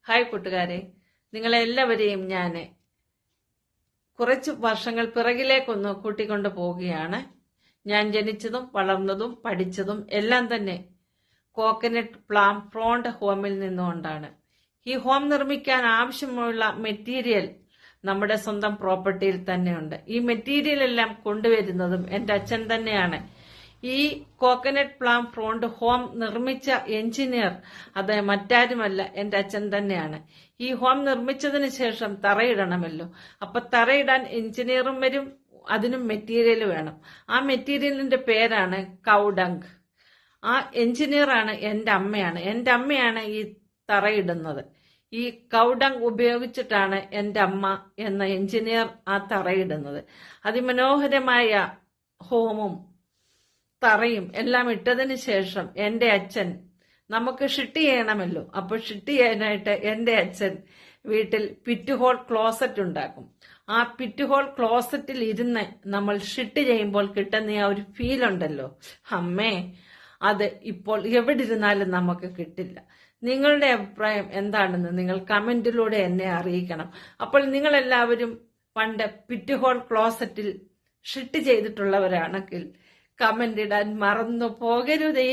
Hi കൂട്ടുകാരെ, നിങ്ങളെല്ലാവരെയും ഞാൻ കുറച്ച് വർഷങ്ങൾ പിറകിലേക്കൊന്ന് കൂട്ടിക്കൊണ്ടു പോവുകയാണ്. ഞാൻ ജനിച്ചതും വളർന്നതും പഠിച്ചതും എല്ലാം തന്നെ കോക്കനട്ട് പ്ലാം ഫ്രോണ്ട് ഹോമിൽ നിന്നുകൊണ്ടാണ്. ഈ ഹോം നിർമ്മിക്കാൻ ആവശ്യമുള്ള മെറ്റീരിയൽ നമ്മുടെ സ്വന്തം പ്രോപ്പർട്ടിയിൽ തന്നെയുണ്ട്. ഈ മെറ്റീരിയൽ എല്ലാം കൊണ്ടുവരുന്നതും എൻ്റെ അച്ഛൻ തന്നെയാണ്. ഈ കോക്കനട്ട് പ്ലാം ഫ്രോണ്ട് ഹോം നിർമ്മിച്ച എഞ്ചിനീയർ അത് മറ്റാരുമല്ല, എൻ്റെ അച്ഛൻ തന്നെയാണ്. ഈ ഹോം നിർമ്മിച്ചതിന് ശേഷം തറയിടണമല്ലോ. അപ്പൊ തറയിടാൻ എഞ്ചിനീയറും വരും, അതിനും മെറ്റീരിയൽ വേണം. ആ മെറ്റീരിയലിന്റെ പേരാണ് കൗഡങ്. ആ എഞ്ചിനീയറാണ് എൻ്റെ അമ്മയാണ്. എൻ്റെ അമ്മയാണ് ഈ തറയിടുന്നത്. ഈ കൗഡങ് ഉപയോഗിച്ചിട്ടാണ് എൻ്റെ അമ്മ എന്ന എഞ്ചിനീയർ ആ തറയിടുന്നത്. അതിമനോഹരമായ ഹോമും തറയും എല്ലാം ഇട്ടതിന് ശേഷം എൻ്റെ അച്ഛൻ, നമുക്ക് ഷിട്ട് ചെയ്യണമല്ലോ, അപ്പൊ ഷിട്ട് ചെയ്യാനായിട്ട് എൻ്റെ അച്ഛൻ വീട്ടിൽ പിറ്റുഹോൾ ക്ലോസറ്റ് ഉണ്ടാക്കും. ആ പിറ്റുഹോൾ ക്ലോസറ്റിൽ ഇരുന്ന് നമ്മൾ ഷിട്ട് ചെയ്യുമ്പോൾ കിട്ടുന്ന ആ ഒരു ഫീൽ ഉണ്ടല്ലോ, അമ്മേ, അത് ഇപ്പോൾ എവിടെ ഇരുന്നാലും നമുക്ക് കിട്ടില്ല. നിങ്ങളുടെ അഭിപ്രായം എന്താണെന്ന് നിങ്ങൾ കമന്റിലൂടെ എന്നെ അറിയിക്കണം. അപ്പോൾ നിങ്ങൾ എല്ലാവരും പണ്ട് പിറ്റുഹോൾ ക്ലോസറ്റിൽ ഷിട്ട് ചെയ്തിട്ടുള്ളവരാണെങ്കിൽ കമന്റ് ഇടാൻ മറന്നു പോകരുതേ.